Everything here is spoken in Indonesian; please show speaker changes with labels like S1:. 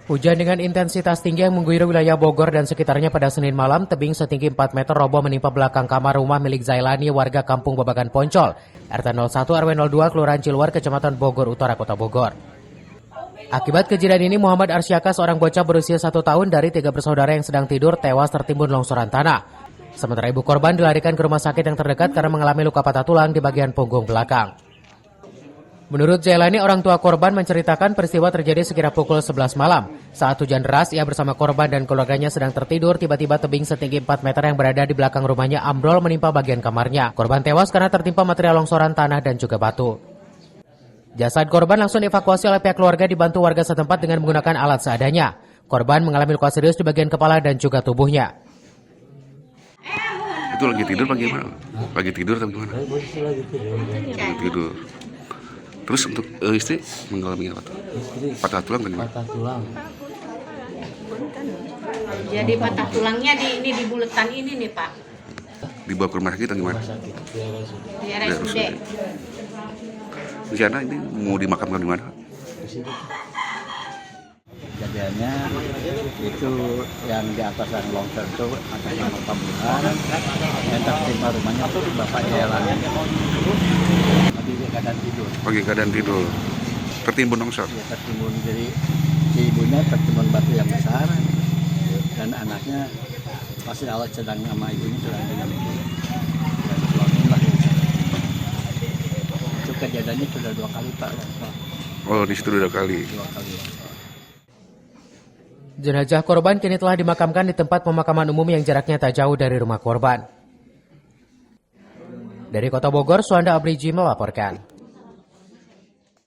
S1: Hujan dengan intensitas tinggi yang mengguyur wilayah Bogor dan sekitarnya pada Senin malam, tebing setinggi 4 meter roboh menimpa belakang kamar rumah milik Zailani, warga Kampung Babakan Poncol, RT 01 RW 02, Kelurahan Ciluar, Kecamatan Bogor Utara, Kota Bogor. Akibat kejadian ini, Muhammad Arsyaka, seorang bocah berusia 1 tahun dari 3 bersaudara yang sedang tidur, tewas tertimbun longsoran tanah. Sementara ibu korban dilarikan ke rumah sakit yang terdekat karena mengalami luka patah tulang di bagian punggung belakang. Menurut Zailani, orang tua korban menceritakan peristiwa terjadi sekira pukul 11 malam. Saat hujan deras, ia bersama korban dan keluarganya sedang tertidur, tiba-tiba tebing setinggi 4 meter yang berada di belakang rumahnya ambrol menimpa bagian kamarnya. Korban tewas karena tertimpa material longsoran tanah dan juga batu. Jasad korban langsung dievakuasi oleh pihak keluarga dibantu warga setempat dengan menggunakan alat seadanya. Korban mengalami luka serius di bagian kepala dan juga tubuhnya.
S2: Itu lagi tidur bagaimana? Lagi tidur atau gimana? Lagi tidur. Terus untuk istri mengalami apa? Patah tulang kan?
S3: Patah tulang.
S4: Jadi patah tulangnya di buletan ini nih, Pak.
S2: Dibawa ke rumah sakit atau gimana?
S4: Di RSUD.
S2: Rencana ini mau dimakamkan di mana?
S3: Kejadiannya itu yang di atas yang longsor itu atas nama Pambuhan, yang tertimpa rumahnya itu Bapak Jalan. Lagi keadaan tidur.
S2: Lagi keadaan tidur. Tertimbun longsor.
S3: Ya, tertimbun, jadi si ibunya tertimbun batu yang besar dan anaknya pasti awal sedang sama ibunya sedang dengan ibu. Dan keluarnya lah. Itu kejadiannya sudah 2 kali Pak.
S2: Oh, di situ 2 kali.
S3: 2 kali.
S1: Jenazah korban kini telah dimakamkan di tempat pemakaman umum yang jaraknya tak jauh dari rumah korban. Dari Kota Bogor, Suanda Abriji melaporkan.